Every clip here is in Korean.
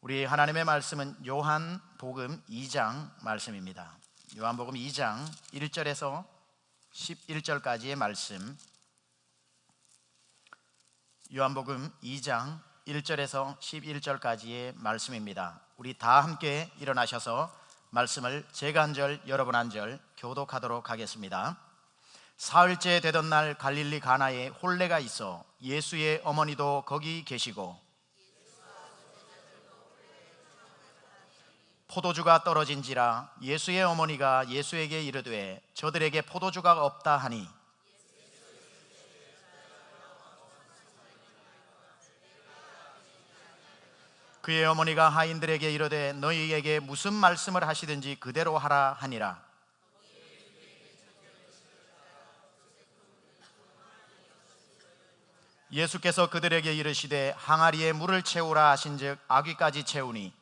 우리 하나님의 말씀은 요한복음 2장 말씀입니다. 요한복음 2장 1절에서 11절까지의 말씀. 요한복음 2장 1절에서 11절까지의 말씀입니다. 우리 다 함께 일어나셔서 말씀을 제가 한 절, 여러분 한 절 교독하도록 하겠습니다. 사흘째 되던 날 갈릴리 가나에 혼례가 있어 예수의 어머니도 거기 계시고 포도주가 떨어진지라 예수의 어머니가 예수에게 이르되 저들에게 포도주가 없다 하니 그의 어머니가 하인들에게 이르되 너희에게 무슨 말씀을 하시든지 그대로 하라 하니라. 예수께서 그들에게 이르시되 항아리에 물을 채우라 하신즉 아귀까지 채우니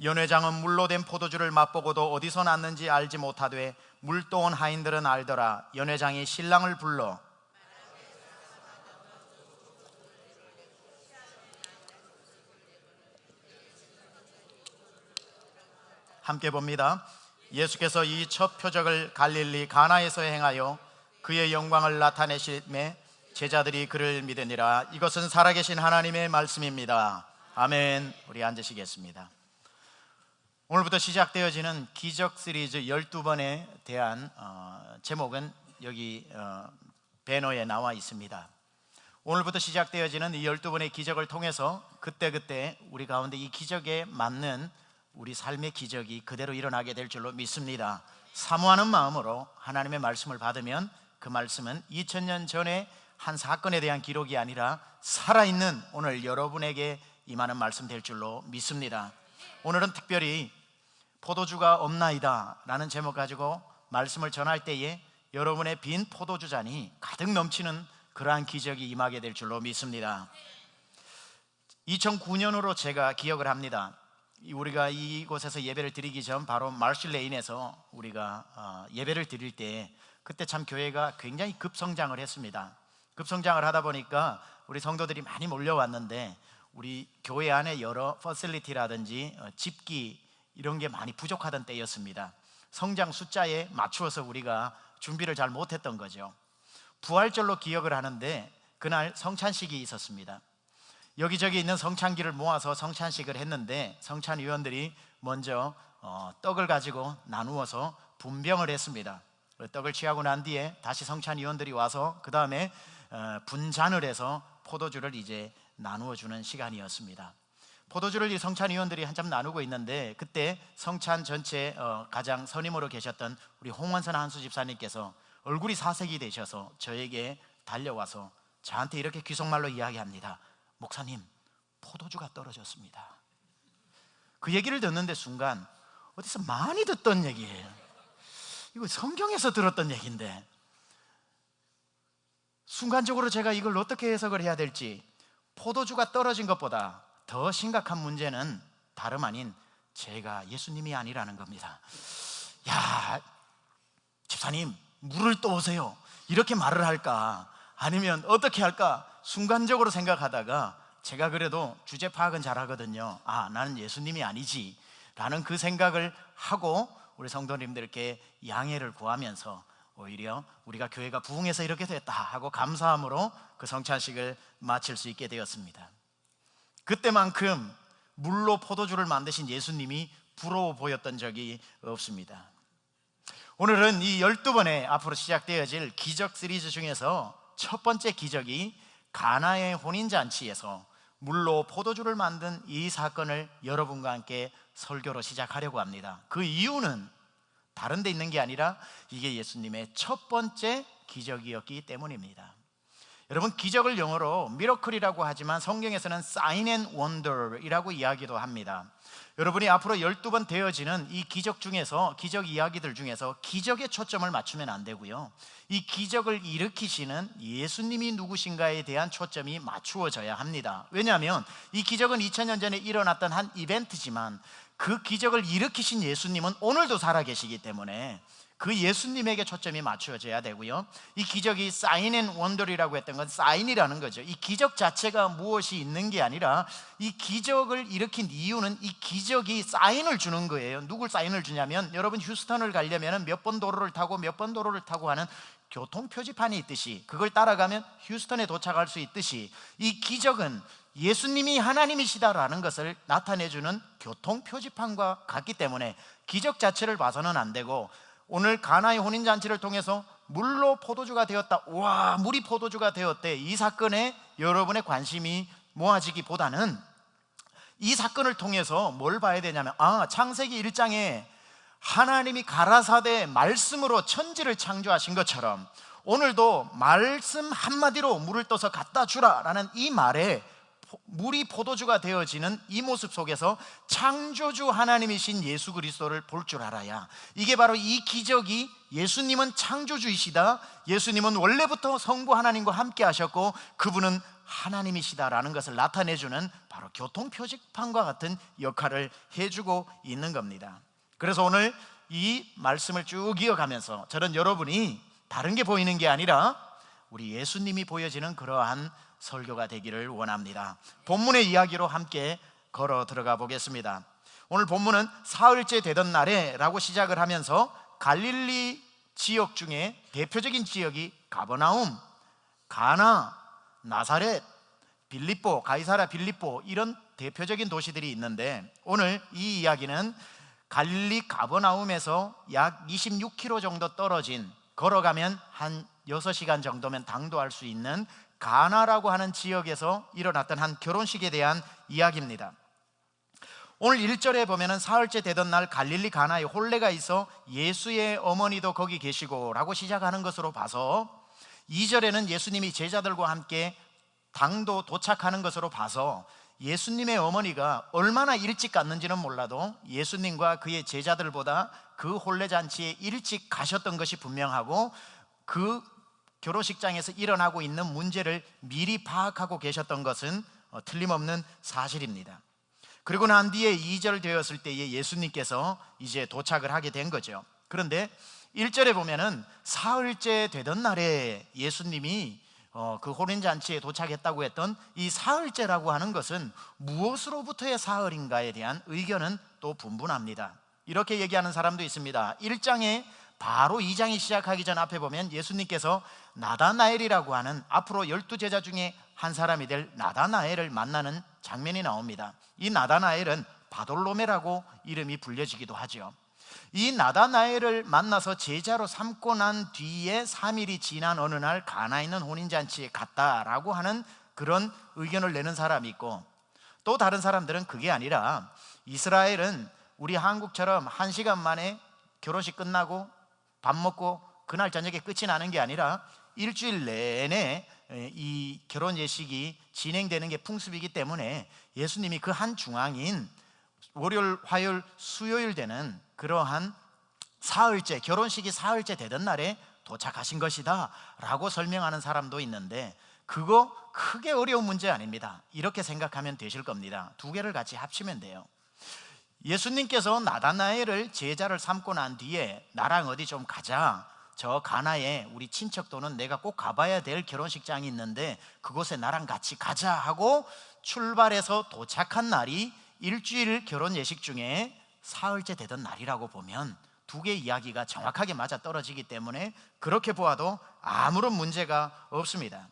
연회장은 물로 된 포도주를 맛보고도 어디서 났는지 알지 못하되 물 떠온 하인들은 알더라. 연회장이 신랑을 불러 함께 봅니다. 예수께서 이 첫 표적을 갈릴리 가나에서 행하여 그의 영광을 나타내시매 제자들이 그를 믿으니라. 이것은 살아계신 하나님의 말씀입니다. 아멘. 우리 앉으시겠습니다. 오늘부터 시작되어지는 기적 시리즈 12번에 대한 제목은 여기 배너에 나와 있습니다. 오늘부터 시작되어지는 이 12번의 기적을 통해서 그때그때 우리 가운데 이 기적에 맞는 우리 삶의 기적이 그대로 일어나게 될 줄로 믿습니다. 사모하는 마음으로 하나님의 말씀을 받으면 그 말씀은 2000년 전에 한 사건에 대한 기록이 아니라 살아있는 오늘 여러분에게 임하는 말씀 될 줄로 믿습니다. 오늘은 특별히 포도주가 없나이다 라는 제목 가지고 말씀을 전할 때에 여러분의 빈 포도주 잔이 가득 넘치는 그러한 기적이 임하게 될 줄로 믿습니다. 2009년으로 제가 기억을 합니다. 우리가 이곳에서 예배를 드리기 전 바로 마르실레인에서 우리가 예배를 드릴 때 그때 참 교회가 굉장히 급성장을 했습니다. 급성장을 하다 보니까 우리 성도들이 많이 몰려왔는데 우리 교회 안에 여러 퍼실리티라든지 집기 이런 게 많이 부족하던 때였습니다. 성장 숫자에 맞추어서 우리가 준비를 잘 못했던 거죠. 부활절로 기억을 하는데 그날 성찬식이 있었습니다. 여기저기 있는 성찬기를 모아서 성찬식을 했는데 성찬위원들이 먼저 떡을 가지고 나누어서 분병을 했습니다. 떡을 취하고 난 뒤에 다시 성찬위원들이 와서 그 다음에 분잔을 해서 포도주를 이제 나누어 주는 시간이었습니다. 포도주를 이 성찬위원들이 한참 나누고 있는데 그때 성찬 전체 가장 선임으로 계셨던 우리 홍원선 한수 집사님께서 얼굴이 사색이 되셔서 저에게 달려와서 저한테 이렇게 귀속말로 이야기합니다. 목사님, 포도주가 떨어졌습니다. 그 얘기를 듣는데 순간 어디서 많이 듣던 얘기예요. 이거 성경에서 들었던 얘기인데 순간적으로 제가 이걸 어떻게 해석을 해야 될지, 포도주가 떨어진 것보다 더 심각한 문제는 다름 아닌 제가 예수님이 아니라는 겁니다. 야, 집사님 물을 떠오세요 이렇게 말을 할까 아니면 어떻게 할까 순간적으로 생각하다가 제가 그래도 주제 파악은 잘하거든요. 아, 나는 예수님이 아니지 라는 그 생각을 하고 우리 성도님들께 양해를 구하면서 오히려 우리가 교회가 부흥해서 이렇게 됐다 하고 감사함으로 그 성찬식을 마칠 수 있게 되었습니다. 그때만큼 물로 포도주를 만드신 예수님이 부러워 보였던 적이 없습니다. 오늘은 이 12번에 앞으로 시작되어질 기적 시리즈 중에서 첫 번째 기적이 가나의 혼인잔치에서 물로 포도주를 만든 이 사건을 여러분과 함께 설교로 시작하려고 합니다. 그 이유는 다른 데 있는 게 아니라 이게 예수님의 첫 번째 기적이었기 때문입니다. 여러분, 기적을 영어로 미러클이라고 하지만 성경에서는 sign and wonder이라고 이야기도 합니다. 여러분이 앞으로 12번 되어지는 이 기적 중에서, 기적 이야기들 중에서 기적에 초점을 맞추면 안 되고요, 이 기적을 일으키시는 예수님이 누구신가에 대한 초점이 맞추어져야 합니다. 왜냐하면 이 기적은 2000년 전에 일어났던 한 이벤트지만 그 기적을 일으키신 예수님은 오늘도 살아계시기 때문에 그 예수님에게 초점이 맞춰져야 되고요. 이 기적이 사인 앤 원더리라고 했던 건 사인이라는 거죠. 이 기적 자체가 무엇이 있는 게 아니라 이 기적을 일으킨 이유는 이 기적이 사인을 주는 거예요. 누굴 사인을 주냐면, 여러분 휴스턴을 가려면 몇 번 도로를 타고 몇 번 도로를 타고 하는 교통 표지판이 있듯이, 그걸 따라가면 휴스턴에 도착할 수 있듯이, 이 기적은 예수님이 하나님이시다라는 것을 나타내주는 교통 표지판과 같기 때문에 기적 자체를 봐서는 안 되고, 오늘 가나의 혼인잔치를 통해서 물로 포도주가 되었다, 와 물이 포도주가 되었대, 이 사건에 여러분의 관심이 모아지기보다는 이 사건을 통해서 뭘 봐야 되냐면, 창세기 1장에 하나님이 가라사대 말씀으로 천지를 창조하신 것처럼 오늘도 말씀 한마디로 물을 떠서 갖다 주라라는 이 말에 물이 포도주가 되어지는 이 모습 속에서 창조주 하나님이신 예수 그리스도를 볼 줄 알아야, 이게 바로 이 기적이 예수님은 창조주이시다, 예수님은 원래부터 성부 하나님과 함께 하셨고 그분은 하나님이시다라는 것을 나타내주는 바로 교통표지판과 같은 역할을 해주고 있는 겁니다. 그래서 오늘 이 말씀을 쭉 이어가면서 저는 여러분이 다른 게 보이는 게 아니라 우리 예수님이 보여지는 그러한 설교가 되기를 원합니다. 본문의 이야기로 함께 걸어 들어가 보겠습니다. 오늘 본문은 사흘째 되던 날에 라고 시작을 하면서 갈릴리 지역 중에 대표적인 지역이 가버나움, 가나, 나사렛, 빌립보, 가이사랴 빌립보, 이런 대표적인 도시들이 있는데, 오늘 이 이야기는 갈릴리 가버나움에서 약 26km 정도 떨어진, 걸어가면 한 6시간 정도면 당도할 수 있는 가나라고 하는 지역에서 일어났던 한 결혼식에 대한 이야기입니다. 오늘 1절에 보면은 사흘째 되던 날 갈릴리 가나에 혼례가 있어 예수의 어머니도 거기 계시고 라고 시작하는 것으로 봐서, 2절에는 예수님이 제자들과 함께 당도 도착하는 것으로 봐서 예수님의 어머니가 얼마나 일찍 갔는지는 몰라도 예수님과 그의 제자들보다 그 혼례잔치에 일찍 가셨던 것이 분명하고, 그 결혼식장에서 일어나고 있는 문제를 미리 파악하고 계셨던 것은 틀림없는 사실입니다. 그리고 난 뒤에 2절 되었을 때에 예수님께서 이제 도착을 하게 된 거죠. 그런데 1절에 보면은 사흘째 되던 날에 예수님이 그 혼인잔치에 도착했다고 했던 이 사흘째라고 하는 것은 무엇으로부터의 사흘인가에 대한 의견은 또 분분합니다. 이렇게 얘기하는 사람도 있습니다. 1장에 바로 2장이 시작하기 전 앞에 보면 예수님께서 나다나엘이라고 하는 앞으로 12제자 중에 한 사람이 될 나다나엘을 만나는 장면이 나옵니다. 이 나다나엘은 바돌로메라고 이름이 불려지기도 하죠. 이 나다나엘을 만나서 제자로 삼고 난 뒤에 3일이 지난 어느 날 가나에 있는 혼인잔치에 갔다라고 하는 그런 의견을 내는 사람이 있고, 또 다른 사람들은 그게 아니라 이스라엘은 우리 한국처럼 1시간 만에 결혼식 끝나고 밥 먹고 그날 저녁에 끝이 나는 게 아니라 일주일 내내 이 결혼 예식이 진행되는 게 풍습이기 때문에 예수님이 그 한 중앙인 월요일, 화요일, 수요일 되는 그러한 사흘째, 결혼식이 사흘째 되던 날에 도착하신 것이다 라고 설명하는 사람도 있는데, 그거 크게 어려운 문제 아닙니다. 이렇게 생각하면 되실 겁니다. 두 개를 같이 합치면 돼요. 예수님께서 나다나엘을 제자를 삼고 난 뒤에 나랑 어디 좀 가자, 저 가나에 우리 친척 또는 내가 꼭 가봐야 될 결혼식장이 있는데 그곳에 나랑 같이 가자 하고 출발해서 도착한 날이 일주일 결혼 예식 중에 사흘째 되던 날이라고 보면 두 개의 이야기가 정확하게 맞아 떨어지기 때문에 그렇게 보아도 아무런 문제가 없습니다.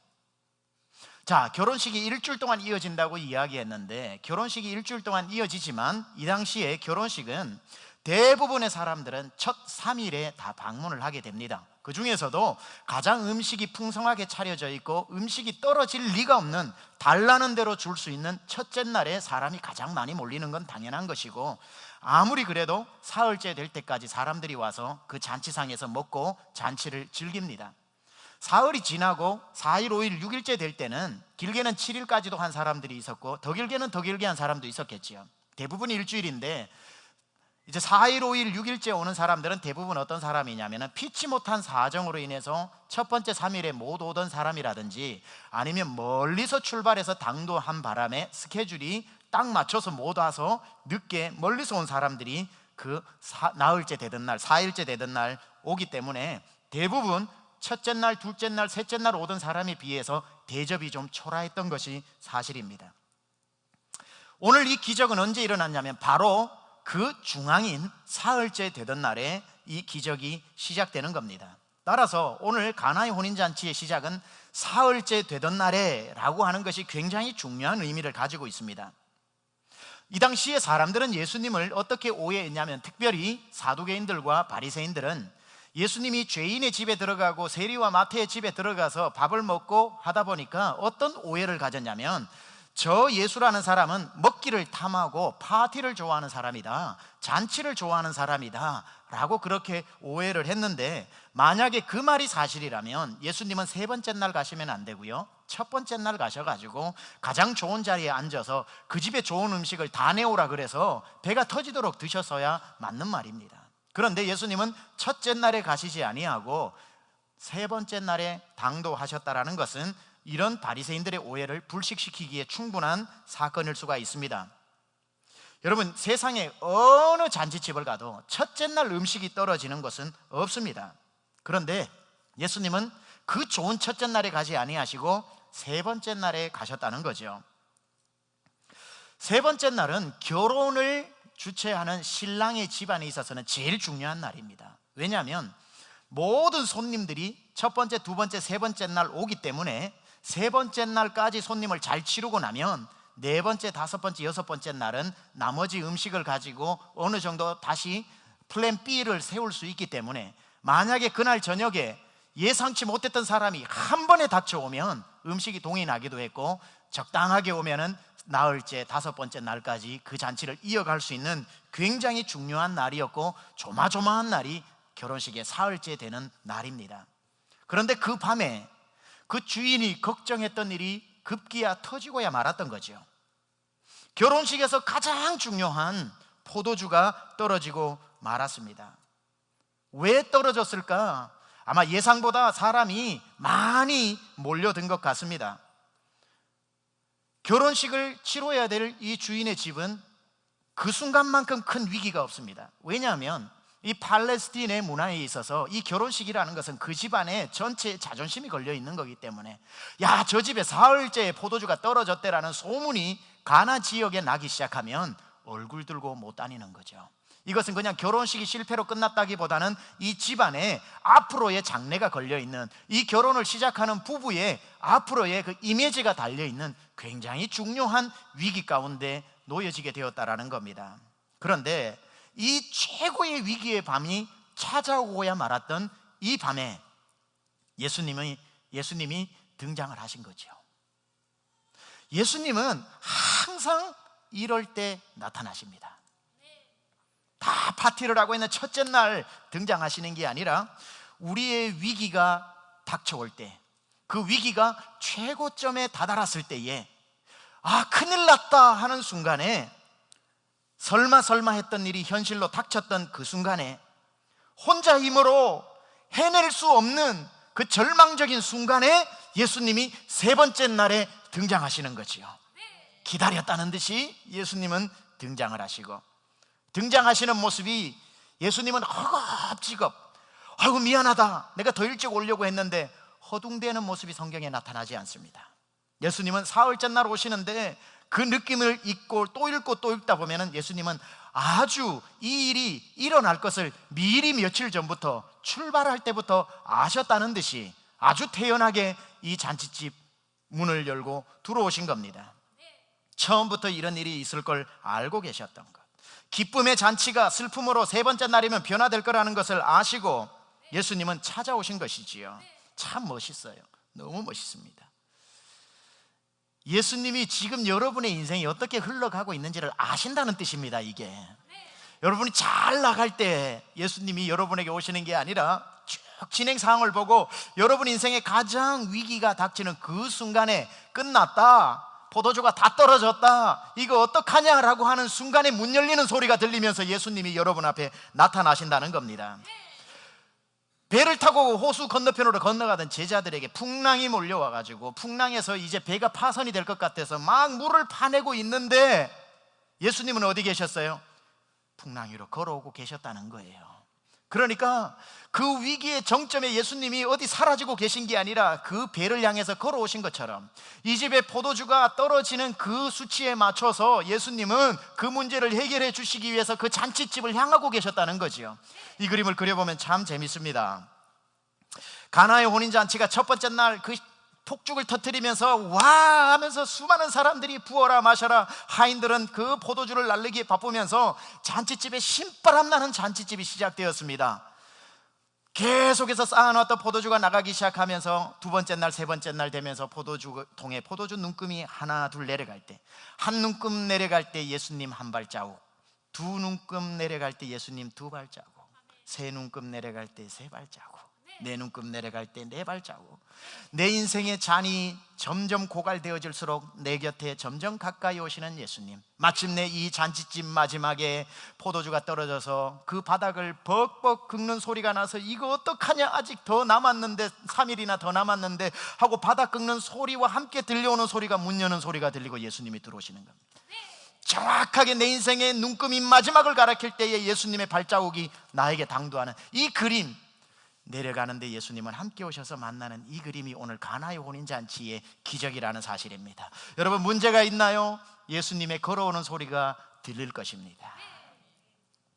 자, 결혼식이 일주일 동안 이어진다고 이야기했는데, 결혼식이 일주일 동안 이어지지만 이 당시에 결혼식은 대부분의 사람들은 첫 3일에 다 방문을 하게 됩니다. 그 중에서도 가장 음식이 풍성하게 차려져 있고 음식이 떨어질 리가 없는, 달라는 대로 줄 수 있는 첫째 날에 사람이 가장 많이 몰리는 건 당연한 것이고, 아무리 그래도 사흘째 될 때까지 사람들이 와서 그 잔치상에서 먹고 잔치를 즐깁니다. 사흘이 지나고 4일, 5일, 6일째 될 때는 길게는 7일까지도 한 사람들이 있었고 더 길게는 더 길게 한 사람도 있었겠지요. 대부분 일주일인데 이제 4일, 5일, 6일째 오는 사람들은 대부분 어떤 사람이냐면 피치 못한 사정으로 인해서 첫 번째 3일에 못 오던 사람이라든지, 아니면 멀리서 출발해서 당도한 바람에 스케줄이 딱 맞춰서 못 와서 늦게 멀리서 온 사람들이 그 나흘째 되던 날, 4일째 되던 날 오기 때문에 대부분 첫째 날, 둘째 날, 셋째 날 오던 사람에 비해서 대접이 좀 초라했던 것이 사실입니다. 오늘 이 기적은 언제 일어났냐면 바로 그 중앙인 사흘째 되던 날에 이 기적이 시작되는 겁니다. 따라서 오늘 가나의 혼인잔치의 시작은 사흘째 되던 날에 라고 하는 것이 굉장히 중요한 의미를 가지고 있습니다. 이 당시에 사람들은 예수님을 어떻게 오해했냐면, 특별히 사두개인들과 바리새인들은 예수님이 죄인의 집에 들어가고 세리와 마태의 집에 들어가서 밥을 먹고 하다 보니까 어떤 오해를 가졌냐면, 저 예수라는 사람은 먹기를 탐하고 파티를 좋아하는 사람이다, 잔치를 좋아하는 사람이다 라고 그렇게 오해를 했는데, 만약에 그 말이 사실이라면 예수님은 세 번째 날 가시면 안 되고요, 첫 번째 날 가셔가지고 가장 좋은 자리에 앉아서 그 집에 좋은 음식을 다 내오라 그래서 배가 터지도록 드셨어야 맞는 말입니다. 그런데 예수님은 첫째 날에 가시지 아니하고 세 번째 날에 당도하셨다라는 것은 이런 바리새인들의 오해를 불식시키기에 충분한 사건일 수가 있습니다. 여러분, 세상에 어느 잔치집을 가도 첫째 날 음식이 떨어지는 것은 없습니다. 그런데 예수님은 그 좋은 첫째 날에 가지 아니하시고 세 번째 날에 가셨다는 거죠. 세 번째 날은 결혼을 주최하는 신랑의 집안에 있어서는 제일 중요한 날입니다. 왜냐하면 모든 손님들이 첫 번째, 두 번째, 세 번째 날 오기 때문에 세 번째 날까지 손님을 잘 치르고 나면 네 번째, 다섯 번째, 여섯 번째 날은 나머지 음식을 가지고 어느 정도 다시 플랜 B를 세울 수 있기 때문에, 만약에 그날 저녁에 예상치 못했던 사람이 한 번에 닥쳐오면 음식이 동이 나기도 했고, 적당하게 오면은 나흘째, 다섯 번째 날까지 그 잔치를 이어갈 수 있는 굉장히 중요한 날이었고, 조마조마한 날이 결혼식의 사흘째 되는 날입니다. 그런데 그 밤에 그 주인이 걱정했던 일이 급기야 터지고야 말았던 거죠. 결혼식에서 가장 중요한 포도주가 떨어지고 말았습니다. 왜 떨어졌을까? 아마 예상보다 사람이 많이 몰려든 것 같습니다. 결혼식을 치러야 될 이 주인의 집은 그 순간만큼 큰 위기가 없습니다. 왜냐하면 이 팔레스틴의 문화에 있어서 이 결혼식이라는 것은 그 집안의 전체 자존심이 걸려 있는 거기 때문에, 야, 저 집에 사흘째 포도주가 떨어졌대라는 소문이 가나 지역에 나기 시작하면 얼굴 들고 못 다니는 거죠. 이것은 그냥 결혼식이 실패로 끝났다기보다는 이 집안에 앞으로의 장래가 걸려있는, 이 결혼을 시작하는 부부의 앞으로의 그 이미지가 달려있는 굉장히 중요한 위기 가운데 놓여지게 되었다라는 겁니다. 그런데 이 최고의 위기의 밤이 찾아오고야 말았던 이 밤에 예수님이 등장을 하신 거죠. 예수님은 항상 이럴 때 나타나십니다. 다 파티를 하고 있는 첫째 날 등장하시는 게 아니라 우리의 위기가 닥쳐올 때, 그 위기가 최고점에 다다랐을 때에, 아, 큰일 났다 하는 순간에, 설마 했던 일이 현실로 닥쳤던 그 순간에 혼자 힘으로 해낼 수 없는 그 절망적인 순간에 예수님이 세 번째 날에 등장하시는 거지요. 기다렸다는 듯이 예수님은 등장을 하시고, 등장하시는 모습이, 예수님은 허겁지겁, 아이고 미안하다, 내가 더 일찍 오려고 했는데, 허둥대는 모습이 성경에 나타나지 않습니다. 예수님은 사흘째 날 오시는데 그 느낌을 읽고 또 읽고 또 읽다 보면 예수님은 아주 이 일이 일어날 것을 미리 며칠 전부터, 출발할 때부터 아셨다는 듯이 아주 태연하게 이 잔치집 문을 열고 들어오신 겁니다. 처음부터 이런 일이 있을 걸 알고 계셨던 것, 기쁨의 잔치가 슬픔으로 세 번째 날이면 변화될 거라는 것을 아시고 예수님은 찾아오신 것이지요. 참 멋있어요. 너무 멋있습니다. 예수님이 지금 여러분의 인생이 어떻게 흘러가고 있는지를 아신다는 뜻입니다. 이게 여러분이 잘 나갈 때 예수님이 여러분에게 오시는 게 아니라 쭉 진행 상황을 보고 여러분 인생의 가장 위기가 닥치는 그 순간에, 끝났다, 포도주가 다 떨어졌다, 이거 어떡하냐라고 하는 순간에 문 열리는 소리가 들리면서 예수님이 여러분 앞에 나타나신다는 겁니다. 배를 타고 호수 건너편으로 건너가던 제자들에게 풍랑이 몰려와가지고, 풍랑에서 이제 배가 파선이 될 것 같아서 막 물을 파내고 있는데 예수님은 어디 계셨어요? 풍랑 위로 걸어오고 계셨다는 거예요. 그러니까 그 위기의 정점에 예수님이 어디 사라지고 계신 게 아니라 그 배를 향해서 걸어오신 것처럼 이 집에 포도주가 떨어지는 그 수치에 맞춰서 예수님은 그 문제를 해결해 주시기 위해서 그 잔치집을 향하고 계셨다는 거지요. 이 그림을 그려보면 참 재밌습니다. 가나의 혼인잔치가 첫 번째 날 그 폭죽을 터뜨리면서 와 하면서 수많은 사람들이 부어라 마셔라, 하인들은 그 포도주를 날리기에 바쁘면서 잔치집에 신바람 나는 잔치집이 시작되었습니다. 계속해서 쌓아놨던 포도주가 나가기 시작하면서 두 번째 날, 세 번째 날 되면서 포도주통에 포도주 눈금이 하나 둘 내려갈 때, 한 눈금 내려갈 때 예수님 한 발자국, 두 눈금 내려갈 때 예수님 두 발자국, 세 눈금 내려갈 때 세 발자국, 네 눈금 내려갈 때 네 발자국. 내 인생의 잔이 점점 고갈되어질수록 내 곁에 점점 가까이 오시는 예수님. 마침내 이 잔치집 마지막에 포도주가 떨어져서 그 바닥을 벅벅 긁는 소리가 나서 이거 어떡하냐, 아직 더 남았는데, 3일이나 더 남았는데 하고 바닥 긁는 소리와 함께 들려오는 소리가 문 여는 소리가 들리고 예수님이 들어오시는 겁니다. 정확하게 내 인생의 눈금이 마지막을 가리킬 때에 예수님의 발자국이 나에게 당도하는 이 그림, 내려가는데 예수님은 함께 오셔서 만나는 이 그림이 오늘 가나의 혼인잔치의 기적이라는 사실입니다. 여러분, 문제가 있나요? 예수님의 걸어오는 소리가 들릴 것입니다.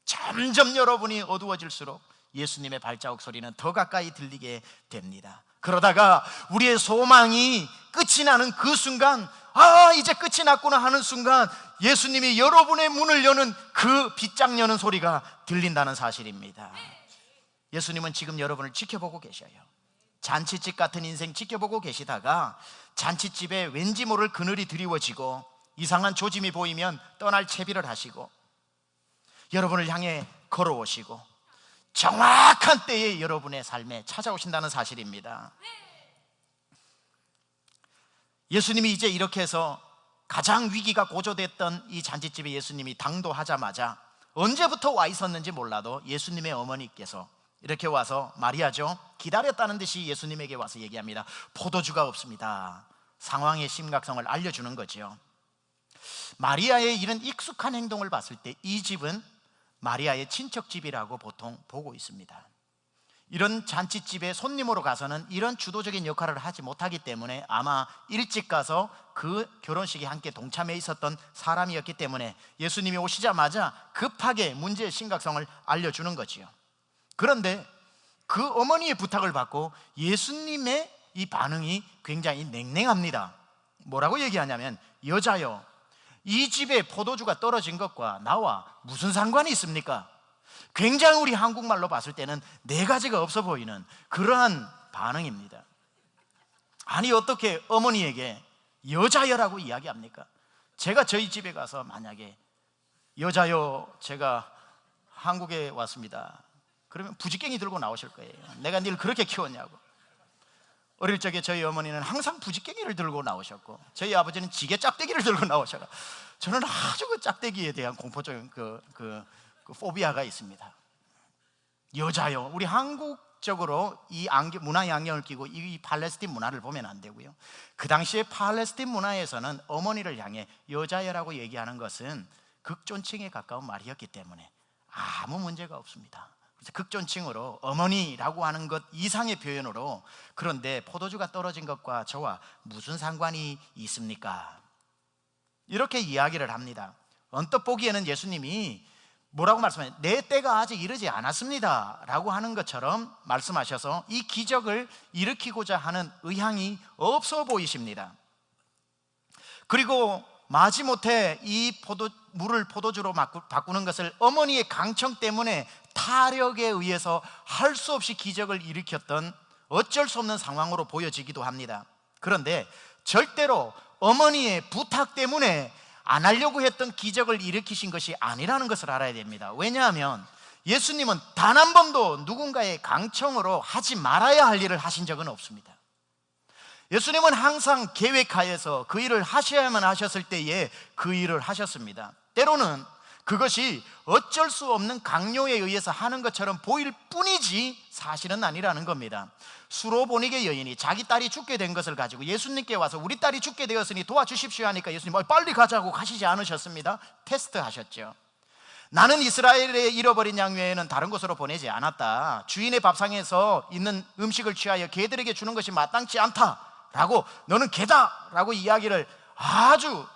점점 여러분이 어두워질수록 예수님의 발자국 소리는 더 가까이 들리게 됩니다. 그러다가 우리의 소망이 끝이 나는 그 순간, 아 이제 끝이 났구나 하는 순간 예수님이 여러분의 문을 여는 그 빗장 여는 소리가 들린다는 사실입니다. 예수님은 지금 여러분을 지켜보고 계셔요. 잔치집 같은 인생 지켜보고 계시다가 잔치집에 왠지 모를 그늘이 드리워지고 이상한 조짐이 보이면 떠날 채비를 하시고 여러분을 향해 걸어오시고 정확한 때에 여러분의 삶에 찾아오신다는 사실입니다. 예수님이 이제 이렇게 해서 가장 위기가 고조됐던 이 잔치집에 예수님이 당도하자마자 언제부터 와 있었는지 몰라도 예수님의 어머니께서 이렇게 와서, 마리아죠, 기다렸다는 듯이 예수님에게 와서 얘기합니다. 포도주가 없습니다. 상황의 심각성을 알려주는 거죠. 마리아의 이런 익숙한 행동을 봤을 때 이 집은 마리아의 친척집이라고 보통 보고 있습니다. 이런 잔치집에 손님으로 가서는 이런 주도적인 역할을 하지 못하기 때문에 아마 일찍 가서 그 결혼식에 함께 동참해 있었던 사람이었기 때문에 예수님이 오시자마자 급하게 문제의 심각성을 알려주는 거지요. 그런데 그 어머니의 부탁을 받고 예수님의 이 반응이 굉장히 냉랭합니다. 뭐라고 얘기하냐면, 여자여, 이 집에 포도주가 떨어진 것과 나와 무슨 상관이 있습니까? 굉장히 우리 한국말로 봤을 때는 네 가지가 없어 보이는 그러한 반응입니다. 아니 어떻게 어머니에게 여자여라고 이야기합니까? 제가 저희 집에 가서 만약에 여자여, 제가 한국에 왔습니다, 그러면 부지깽이 들고 나오실 거예요. 내가 늘 그렇게 키웠냐고. 어릴 적에 저희 어머니는 항상 부지깽이를 들고 나오셨고 저희 아버지는 지게 짝대기를 들고 나오셔서 저는 아주 그 짝대기에 대한 공포적인 그 포비아가 있습니다. 여자요, 우리 한국적으로 이 문화의 안경을 끼고 이 팔레스틴 문화를 보면 안 되고요. 그 당시에 팔레스틴 문화에서는 어머니를 향해 여자여라고 얘기하는 것은 극존칭에 가까운 말이었기 때문에 아무 문제가 없습니다. 극존칭으로 어머니라고 하는 것 이상의 표현으로, 그런데 포도주가 떨어진 것과 저와 무슨 상관이 있습니까? 이렇게 이야기를 합니다. 언뜻 보기에는 예수님이 뭐라고 말씀하세요? 내 때가 아직 이르지 않았습니다 라고 하는 것처럼 말씀하셔서 이 기적을 일으키고자 하는 의향이 없어 보이십니다. 그리고 마지못해 이 물을 포도주로 바꾸는 것을 어머니의 강청 때문에 타력에 의해서 할 수 없이 기적을 일으켰던 어쩔 수 없는 상황으로 보여지기도 합니다. 그런데 절대로 어머니의 부탁 때문에 안 하려고 했던 기적을 일으키신 것이 아니라는 것을 알아야 됩니다. 왜냐하면 예수님은 단 한 번도 누군가의 강청으로 하지 말아야 할 일을 하신 적은 없습니다. 예수님은 항상 계획하여서 그 일을 하셔야만 하셨을 때에 그 일을 하셨습니다. 때로는 그것이 어쩔 수 없는 강요에 의해서 하는 것처럼 보일 뿐이지 사실은 아니라는 겁니다. 수로보니게 여인이 자기 딸이 죽게 된 것을 가지고 예수님께 와서 우리 딸이 죽게 되었으니 도와주십시오 하니까 예수님 빨리 가자고 가시지 않으셨습니다. 테스트 하셨죠. 나는 이스라엘의 잃어버린 양 외에는 다른 곳으로 보내지 않았다. 주인의 밥상에서 있는 음식을 취하여 개들에게 주는 것이 마땅치 않다라고, 너는 개다라고 이야기를 아주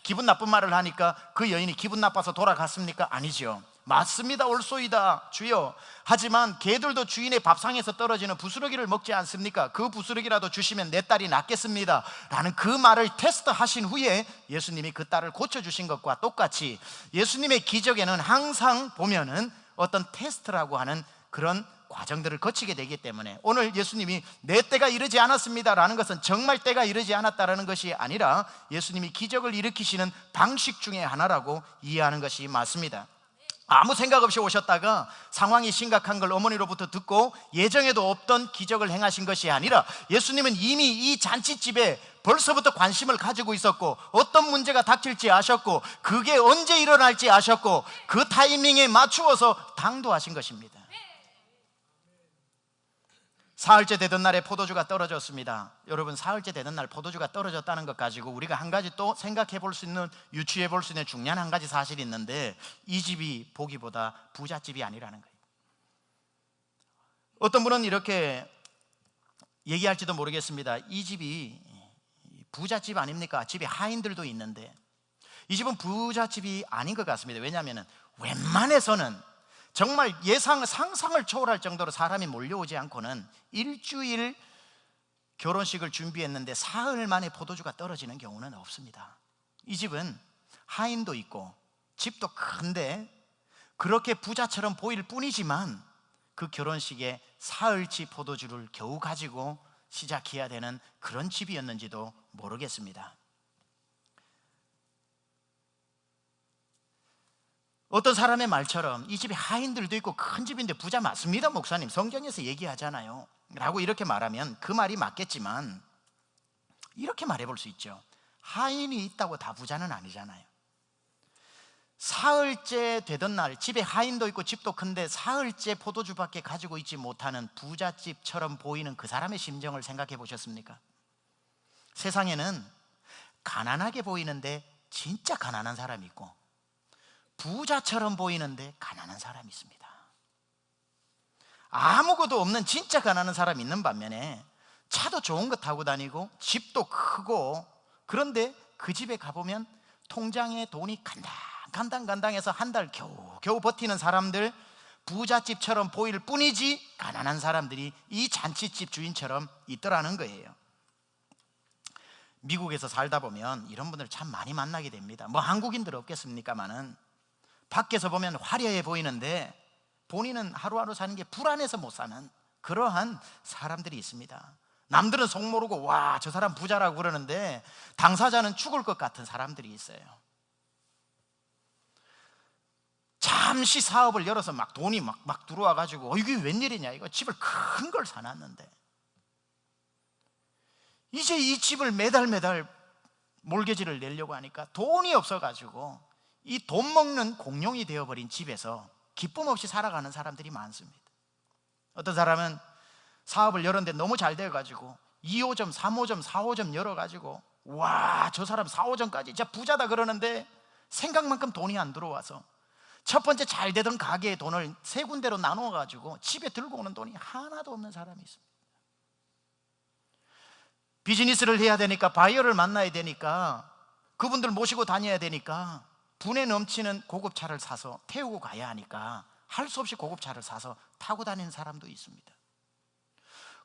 기분 나쁜 말을 하니까 그 여인이 기분 나빠서 돌아갔습니까? 아니죠. 맞습니다, 옳소이다 주여. 하지만 개들도 주인의 밥상에서 떨어지는 부스러기를 먹지 않습니까? 그 부스러기라도 주시면 내 딸이 낫겠습니다 라는 그 말을 테스트하신 후에 예수님이 그 딸을 고쳐주신 것과 똑같이, 예수님의 기적에는 항상 보면은 어떤 테스트라고 하는 그런 과정들을 거치게 되기 때문에, 오늘 예수님이 내 때가 이르지 않았습니다 라는 것은 정말 때가 이르지 않았다라는 것이 아니라 예수님이 기적을 일으키시는 방식 중에 하나라고 이해하는 것이 맞습니다. 아무 생각 없이 오셨다가 상황이 심각한 걸 어머니로부터 듣고 예정에도 없던 기적을 행하신 것이 아니라, 예수님은 이미 이 잔치집에 벌써부터 관심을 가지고 있었고, 어떤 문제가 닥칠지 아셨고, 그게 언제 일어날지 아셨고, 그 타이밍에 맞추어서 당도하신 것입니다. 사흘째 되던 날에 포도주가 떨어졌습니다. 여러분, 사흘째 되던 날 포도주가 떨어졌다는 것 가지고 우리가 한 가지 또 생각해 볼 수 있는, 유추해 볼 수 있는 중요한 한 가지 사실이 있는데, 이 집이 보기보다 부잣집이 아니라는 거예요. 어떤 분은 이렇게 얘기할지도 모르겠습니다. 이 집이 부잣집 아닙니까? 집에 하인들도 있는데, 이 집은 부잣집이 아닌 것 같습니다. 왜냐하면 웬만해서는 정말 상상을 초월할 정도로 사람이 몰려오지 않고는 일주일 결혼식을 준비했는데 사흘 만에 포도주가 떨어지는 경우는 없습니다. 이 집은 하인도 있고 집도 큰데 그렇게 부자처럼 보일 뿐이지만 그 결혼식에 사흘치 포도주를 겨우 가지고 시작해야 되는 그런 집이었는지도 모르겠습니다. 어떤 사람의 말처럼 이 집에 하인들도 있고 큰 집인데 부자 맞습니다 목사님, 성경에서 얘기하잖아요 라고 이렇게 말하면 그 말이 맞겠지만, 이렇게 말해볼 수 있죠. 하인이 있다고 다 부자는 아니잖아요. 사흘째 되던 날 집에 하인도 있고 집도 큰데 사흘째 포도주밖에 가지고 있지 못하는 부잣집처럼 보이는 그 사람의 심정을 생각해 보셨습니까? 세상에는 가난하게 보이는데 진짜 가난한 사람이 있고, 부자처럼 보이는데 가난한 사람이 있습니다. 아무것도 없는 진짜 가난한 사람이 있는 반면에 차도 좋은 거 타고 다니고 집도 크고, 그런데 그 집에 가보면 통장에 돈이 간당간당해서 한 달 겨우 버티는 사람들, 부잣집처럼 보일 뿐이지 가난한 사람들이 이 잔치집 주인처럼 있더라는 거예요. 미국에서 살다 보면 이런 분들 참 많이 만나게 됩니다. 뭐 한국인들 없겠습니까마는, 밖에서 보면 화려해 보이는데 본인은 하루하루 사는 게 불안해서 못 사는 그러한 사람들이 있습니다. 남들은 속 모르고 와, 저 사람 부자라고 그러는데 당사자는 죽을 것 같은 사람들이 있어요. 잠시 사업을 열어서 막 돈이 막 들어와 가지고 이게 웬일이냐, 이거 집을 큰 걸 사놨는데 이제 이 집을 매달 몰개지를 내려고 하니까 돈이 없어 가지고 이 돈 먹는 공룡이 되어버린 집에서 기쁨 없이 살아가는 사람들이 많습니다. 어떤 사람은 사업을 열었는데 너무 잘 되어가지고 2호점, 3호점, 4호점 열어가지고 와, 저 사람 4호점까지 진짜 부자다 그러는데 생각만큼 돈이 안 들어와서 첫 번째 잘 되던 가게의 돈을 세 군데로 나누어가지고 집에 들고 오는 돈이 하나도 없는 사람이 있습니다. 비즈니스를 해야 되니까, 바이어를 만나야 되니까, 그분들 모시고 다녀야 되니까 분에 넘치는 고급차를 사서 태우고 가야 하니까 할 수 없이 고급차를 사서 타고 다니는 사람도 있습니다.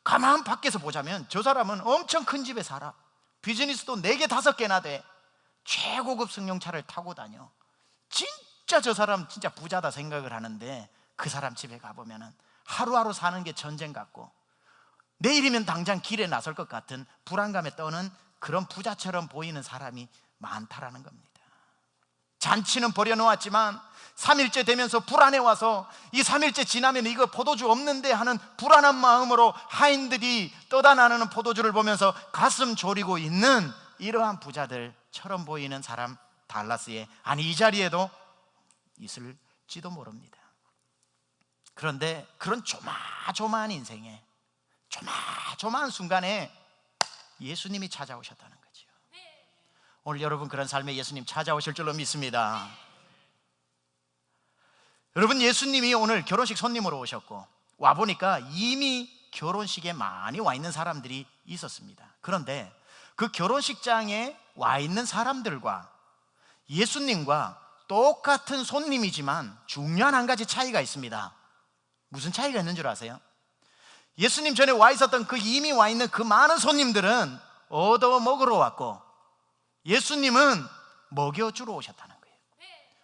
가만 밖에서 보자면 저 사람은 엄청 큰 집에 살아. 비즈니스도 4개 5개나 돼. 최고급 승용차를 타고 다녀. 진짜 저 사람 진짜 부자다 생각을 하는데, 그 사람 집에 가보면 하루하루 사는 게 전쟁 같고 내일이면 당장 길에 나설 것 같은 불안감에 떠는 그런 부자처럼 보이는 사람이 많다라는 겁니다. 잔치는 버려놓았지만 3일째 되면서 불안해 와서 이 3일째 지나면 이거 포도주 없는데 하는 불안한 마음으로 하인들이 떠다 나누는 포도주를 보면서 가슴 졸이고 있는 이러한 부자들처럼 보이는 사람, 달라스에, 아니 이 자리에도 있을지도 모릅니다. 그런데 그런 조마조마한 인생에, 조마조마한 순간에 예수님이 찾아오셨다는 거죠. 오늘 여러분 그런 삶에 예수님 찾아오실 줄로 믿습니다. 여러분, 예수님이 오늘 결혼식 손님으로 오셨고 와보니까 이미 결혼식에 많이 와 있는 사람들이 있었습니다. 그런데 그 결혼식장에 와 있는 사람들과 예수님과 똑같은 손님이지만 중요한 한 가지 차이가 있습니다. 무슨 차이가 있는 줄 아세요? 예수님 전에 와 있었던 그 이미 와 있는 그 많은 손님들은 얻어 먹으러 왔고 예수님은 먹여주러 오셨다는 거예요.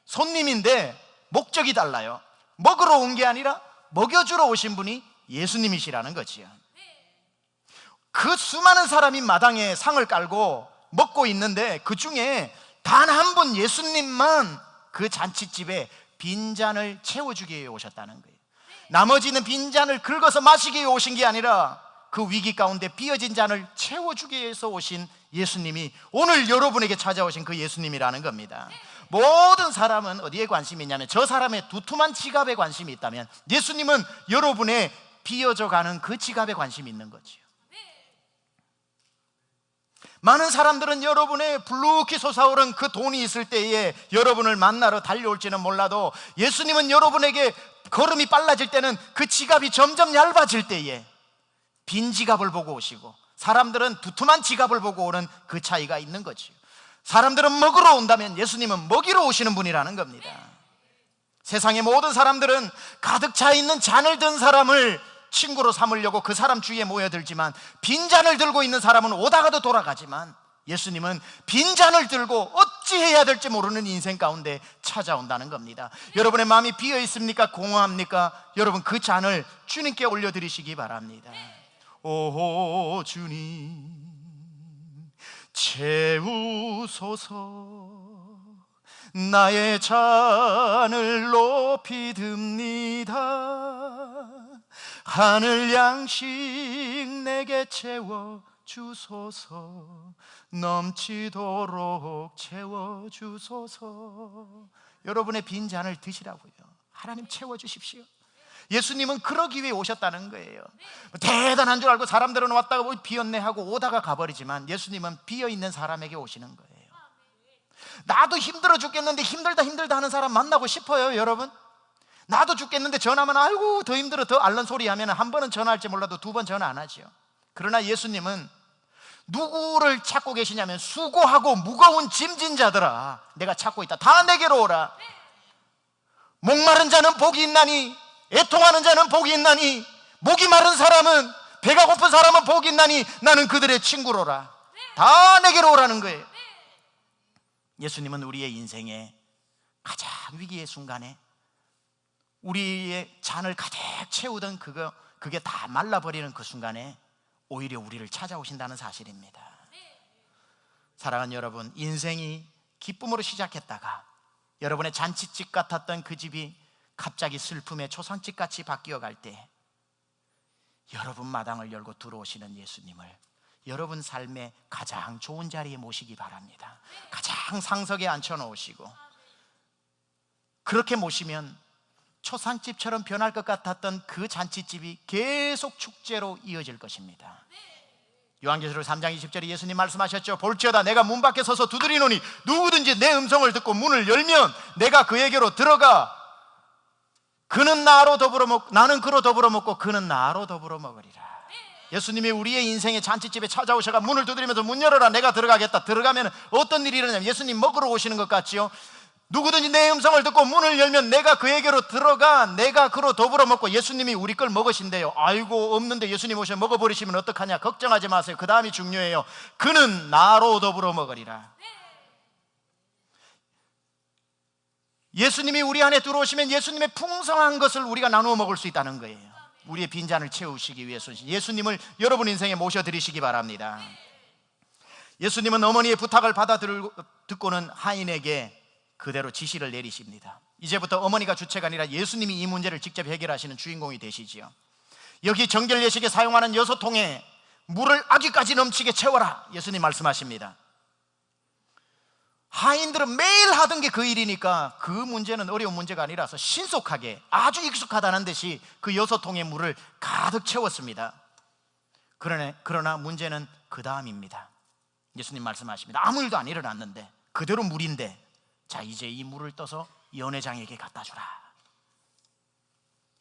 손님인데 목적이 달라요. 먹으러 온 게 아니라 먹여주러 오신 분이 예수님이시라는 거지요. 그 수많은 사람이 마당에 상을 깔고 먹고 있는데 그 중에 단 한 분 예수님만 그 잔치집에 빈잔을 채워주기 위해 오셨다는 거예요. 나머지는 빈잔을 긁어서 마시기 위해 오신 게 아니라 그 위기 가운데 비어진 잔을 채워주기 위해서 오신 예수님이 오늘 여러분에게 찾아오신 그 예수님이라는 겁니다. 모든 사람은 어디에 관심이 있냐면 저 사람의 두툼한 지갑에 관심이 있다면 예수님은 여러분의 비어져 가는 그 지갑에 관심이 있는 거지요. 많은 사람들은 여러분의 불룩히 솟아오른 그 돈이 있을 때에 여러분을 만나러 달려올지는 몰라도 예수님은 여러분에게 걸음이 빨라질 때는 그 지갑이 점점 얇아질 때에 빈 지갑을 보고 오시고 사람들은 두툼한 지갑을 보고 오는 그 차이가 있는 거지요. 사람들은 먹으러 온다면 예수님은 먹이러 오시는 분이라는 겁니다. 세상의 모든 사람들은 가득 차 있는 잔을 든 사람을 친구로 삼으려고 그 사람 주위에 모여들지만 빈잔을 들고 있는 사람은 오다가도 돌아가지만 예수님은 빈잔을 들고 어찌해야 될지 모르는 인생 가운데 찾아온다는 겁니다. 여러분의 마음이 비어 있습니까? 공허합니까? 여러분 그 잔을 주님께 올려드리시기 바랍니다. 오 주님 채우소서. 나의 잔을 높이 듭니다. 하늘 양식 내게 채워주소서. 넘치도록 채워주소서. 여러분의 빈잔을 드시라고요. 하나님 채워주십시오. 예수님은 그러기 위해 오셨다는 거예요. 대단한 줄 알고 사람들은 왔다가 비었네 하고 오다가 가버리지만 예수님은 비어있는 사람에게 오시는 거예요. 나도 힘들어 죽겠는데 힘들다 하는 사람 만나고 싶어요, 여러분? 나도 죽겠는데 전화하면 아이고 더 힘들어 더 앓는 소리 하면 한 번은 전화할지 몰라도 두 번 전화 안 하죠. 그러나 예수님은 누구를 찾고 계시냐면 수고하고 무거운 짐진 자들아 내가 찾고 있다. 다 내게로 오라. 목마른 자는 복이 있나니 애통하는 자는 복이 있나니 목이 마른 사람은 배가 고픈 사람은 복이 있나니 나는 그들의 친구로라. 다 내게로 오라는 거예요. 예수님은 우리의 인생에 가장 위기의 순간에 우리의 잔을 가득 채우던 그게 다 말라버리는 그 순간에 오히려 우리를 찾아오신다는 사실입니다. 사랑하는 여러분, 인생이 기쁨으로 시작했다가 여러분의 잔치집 같았던 그 집이 갑자기 슬픔의 초상집같이 바뀌어 갈 때 여러분 마당을 열고 들어오시는 예수님을 여러분 삶의 가장 좋은 자리에 모시기 바랍니다. 가장 상석에 앉혀놓으시고 그렇게 모시면 초상집처럼 변할 것 같았던 그 잔치집이 계속 축제로 이어질 것입니다. 요한계시록 3장 20절에 예수님 말씀하셨죠. 볼지어다 내가 문 밖에 서서 두드리노니 누구든지 내 음성을 듣고 문을 열면 내가 그에게로 들어가 그는 나로 더불어 먹고 나는 그로 더불어 먹고 그는 나로 더불어 먹으리라. 예수님이 우리의 인생의 잔치집에 찾아오셔가 문을 두드리면서 문 열어라 내가 들어가겠다. 들어가면 어떤 일이 일어나냐면 예수님 먹으러 오시는 것 같지요. 누구든지 내 음성을 듣고 문을 열면 내가 그에게로 들어가 내가 그로 더불어 먹고 예수님이 우리 걸 먹으신대요. 아이고 없는데 예수님 오셔 먹어버리시면 어떡하냐. 걱정하지 마세요. 그 다음이 중요해요. 그는 나로 더불어 먹으리라. 예수님이 우리 안에 들어오시면 예수님의 풍성한 것을 우리가 나누어 먹을 수 있다는 거예요. 우리의 빈잔을 채우시기 위해서 예수님을 여러분 인생에 모셔드리시기 바랍니다. 예수님은 어머니의 부탁을 듣고는 하인에게 그대로 지시를 내리십니다. 이제부터 어머니가 주체가 아니라 예수님이 이 문제를 직접 해결하시는 주인공이 되시지요. 여기 정결 예식에 사용하는 6통에 물을 아기까지 넘치게 채워라 예수님 말씀하십니다. 하인들은 매일 하던 게 그 일이니까 그 문제는 어려운 문제가 아니라서 신속하게 아주 익숙하다는 듯이 그 6통의 물을 가득 채웠습니다. 그러나 문제는 그 다음입니다. 예수님 말씀하십니다. 아무 일도 안 일어났는데 그대로 물인데 자 이제 이 물을 떠서 연회장에게 갖다 주라.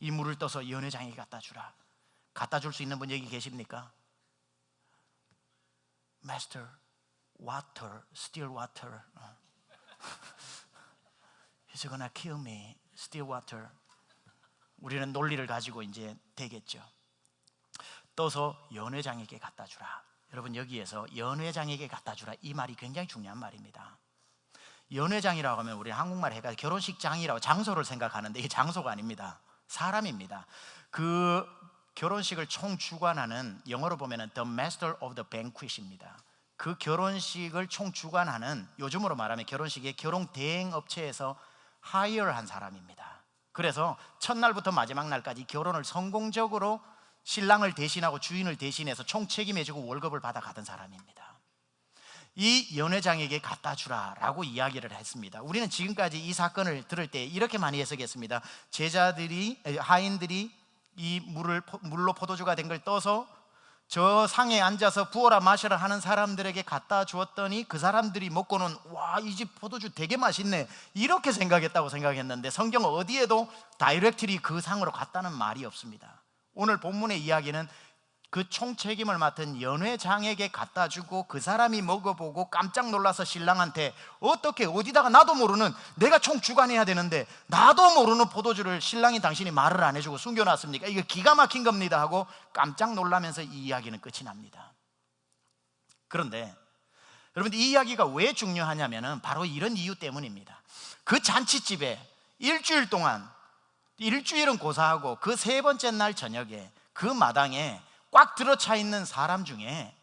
이 물을 떠서 연회장에게 갖다 주라. 갖다 줄 수 있는 분 여기 계십니까? Master, water, still water. He's gonna kill me, still water. 우리는 논리를 가지고 이제 되겠죠. 떠서 연회장에게 갖다 주라. 여러분, 여기에서 연회장에게 갖다 주라, 이 말이 굉장히 중요한 말입니다. 연회장이라고 하면 우리 한국말 해가 결혼식장이라고 장소를 생각하는데 이게 장소가 아닙니다. 사람입니다. 그 결혼식을 총 주관하는, 영어로 보면은 The Master of the Banquet입니다. 그 결혼식을 총 주관하는, 요즘으로 말하면 결혼식의 결혼 대행 업체에서 하이어한 사람입니다. 그래서 첫날부터 마지막 날까지 결혼을 성공적으로 신랑을 대신하고 주인을 대신해서 총 책임해주고 월급을 받아 가던 사람입니다. 이 연회장에게 갖다 주라 라고 이야기를 했습니다. 우리는 지금까지 이 사건을 들을 때 이렇게 많이 해석했습니다. 하인들이 이 물로 포도주가 된 걸 떠서 저 상에 앉아서 부어라 마셔라 하는 사람들에게 갖다 주었더니 그 사람들이 먹고는 와, 이 집 포도주 되게 맛있네, 이렇게 생각했다고 생각했는데 성경 어디에도 다이렉트리 그 상으로 갔다는 말이 없습니다. 오늘 본문의 이야기는 그 총책임을 맡은 연회장에게 갖다 주고 그 사람이 먹어보고 깜짝 놀라서 신랑한테 어떻게 어디다가 나도 모르는, 내가 총주관해야 되는데 나도 모르는 포도주를 신랑이 당신이 말을 안 해주고 숨겨놨습니까? 이거 기가 막힌 겁니다 하고 깜짝 놀라면서 이 이야기는 끝이 납니다. 그런데 여러분, 이 이야기가 왜 중요하냐면 바로 이런 이유 때문입니다. 그 잔치집에 일주일 동안, 일주일은 고사하고 그 세 번째 날 저녁에 그 마당에 꽉 들어차 있는 사람 중에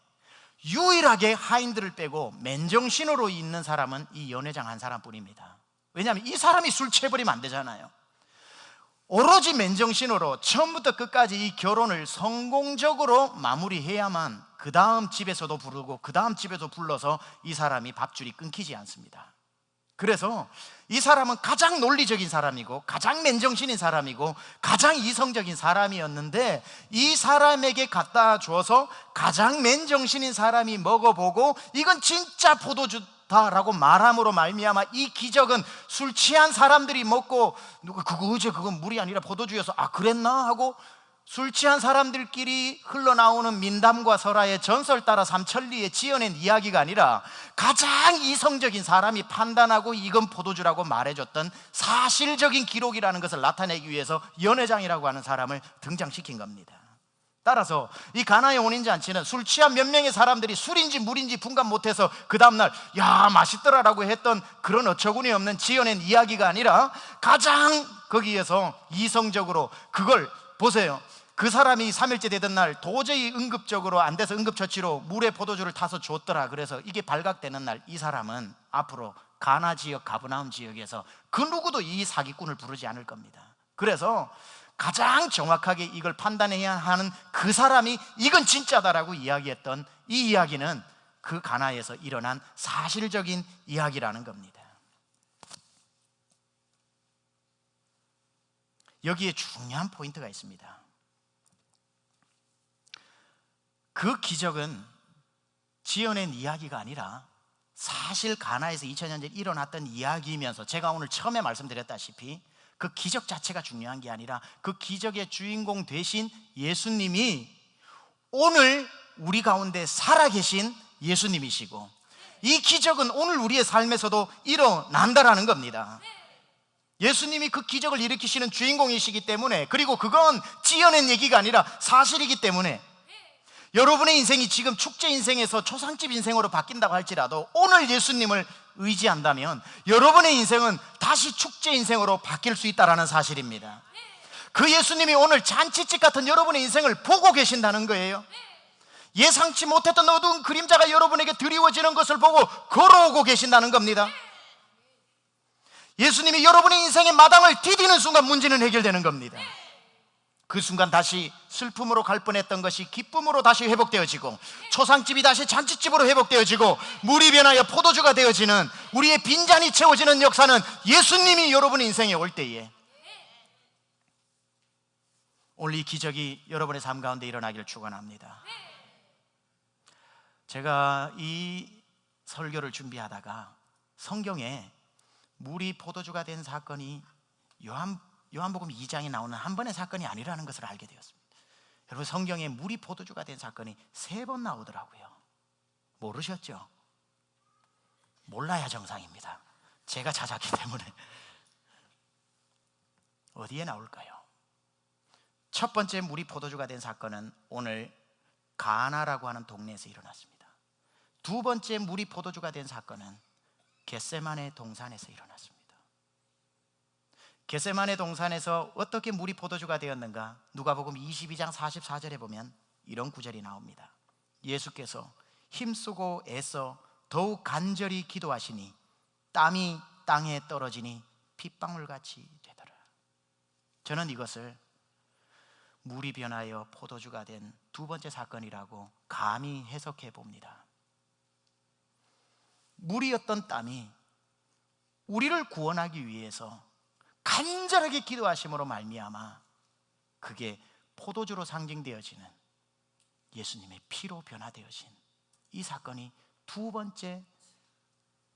유일하게 하인들을 빼고 맨정신으로 있는 사람은 이 연회장 한 사람뿐입니다. 왜냐하면 이 사람이 술 취해버리면 안 되잖아요. 오로지 맨정신으로 처음부터 끝까지 이 결혼을 성공적으로 마무리해야만 그 다음 집에서도 부르고 그 다음 집에도 불러서 이 사람이 밥줄이 끊기지 않습니다. 그래서 이 사람은 가장 논리적인 사람이고 가장 맨정신인 사람이고 가장 이성적인 사람이었는데, 이 사람에게 갖다 줘서 가장 맨정신인 사람이 먹어보고 이건 진짜 포도주다라고 말함으로 말미암아 이 기적은 술 취한 사람들이 먹고 그거 어제 그건 물이 아니라 포도주여서 아 그랬나 하고 술 취한 사람들끼리 흘러나오는 민담과 설화의 전설 따라 삼천리에 지어낸 이야기가 아니라 가장 이성적인 사람이 판단하고 이건 포도주라고 말해줬던 사실적인 기록이라는 것을 나타내기 위해서 연회장이라고 하는 사람을 등장시킨 겁니다. 따라서 이 가나의 혼인잔치는 술 취한 몇 명의 사람들이 술인지 물인지 분간 못해서 그 다음날 야 맛있더라라고 했던 그런 어처구니 없는 지어낸 이야기가 아니라 가장 거기에서 이성적으로, 그걸 보세요. 그 사람이 3일째 되던 날 도저히 응급적으로 안 돼서 응급처치로 물에 포도주를 타서 줬더라. 그래서 이게 발각되는 날 이 사람은 앞으로 가나 지역, 가브나움 지역에서 그 누구도 이 사기꾼을 부르지 않을 겁니다. 그래서 가장 정확하게 이걸 판단해야 하는 그 사람이 이건 진짜다라고 이야기했던 이 이야기는 그 가나에서 일어난 사실적인 이야기라는 겁니다. 여기에 중요한 포인트가 있습니다. 그 기적은 지어낸 이야기가 아니라 사실 가나에서 2000년 전에 일어났던 이야기이면서, 제가 오늘 처음에 말씀드렸다시피 그 기적 자체가 중요한 게 아니라 그 기적의 주인공 되신 예수님이 오늘 우리 가운데 살아계신 예수님이시고, 이 기적은 오늘 우리의 삶에서도 일어난다라는 겁니다. 예수님이 그 기적을 일으키시는 주인공이시기 때문에, 그리고 그건 지어낸 얘기가 아니라 사실이기 때문에 여러분의 인생이 지금 축제 인생에서 초상집 인생으로 바뀐다고 할지라도 오늘 예수님을 의지한다면 여러분의 인생은 다시 축제 인생으로 바뀔 수 있다는 사실입니다. 그 예수님이 오늘 잔치집 같은 여러분의 인생을 보고 계신다는 거예요. 예상치 못했던 어두운 그림자가 여러분에게 드리워지는 것을 보고 걸어오고 계신다는 겁니다. 예수님이 여러분의 인생의 마당을 디디는 순간 문제는 해결되는 겁니다. 그 순간 다시 슬픔으로 갈 뻔했던 것이 기쁨으로 다시 회복되어지고, 초상집이 다시 잔치집으로 회복되어지고, 물이 변하여 포도주가 되어지는, 우리의 빈잔이 채워지는 역사는 예수님이 여러분의 인생에 올 때에 오늘 이 기적이 여러분의 삶 가운데 일어나기를 축원합니다. 제가 이 설교를 준비하다가 성경에 물이 포도주가 된 사건이 요한복음 2장에 나오는 한 번의 사건이 아니라는 것을 알게 되었습니다. 여러분, 성경에 물이 포도주가 된 사건이 3번 나오더라고요. 모르셨죠? 몰라야 정상입니다. 제가 찾았기 때문에. 어디에 나올까요? 첫 번째 물이 포도주가 된 사건은 오늘 가나라고 하는 동네에서 일어났습니다. 두 번째 물이 포도주가 된 사건은 겟세마네 동산에서 일어났습니다. 겟세마네 동산에서 어떻게 물이 포도주가 되었는가? 누가복음 22장 44절에 보면 이런 구절이 나옵니다. 예수께서 힘쓰고 애써 더욱 간절히 기도하시니 땀이 땅에 떨어지니 핏방울같이 되더라. 저는 이것을 물이 변하여 포도주가 된 두 번째 사건이라고 감히 해석해 봅니다. 물이었던 땀이 우리를 구원하기 위해서 간절하게 기도하심으로 말미암아 그게 포도주로 상징되어지는 예수님의 피로 변화되어진 이 사건이 두 번째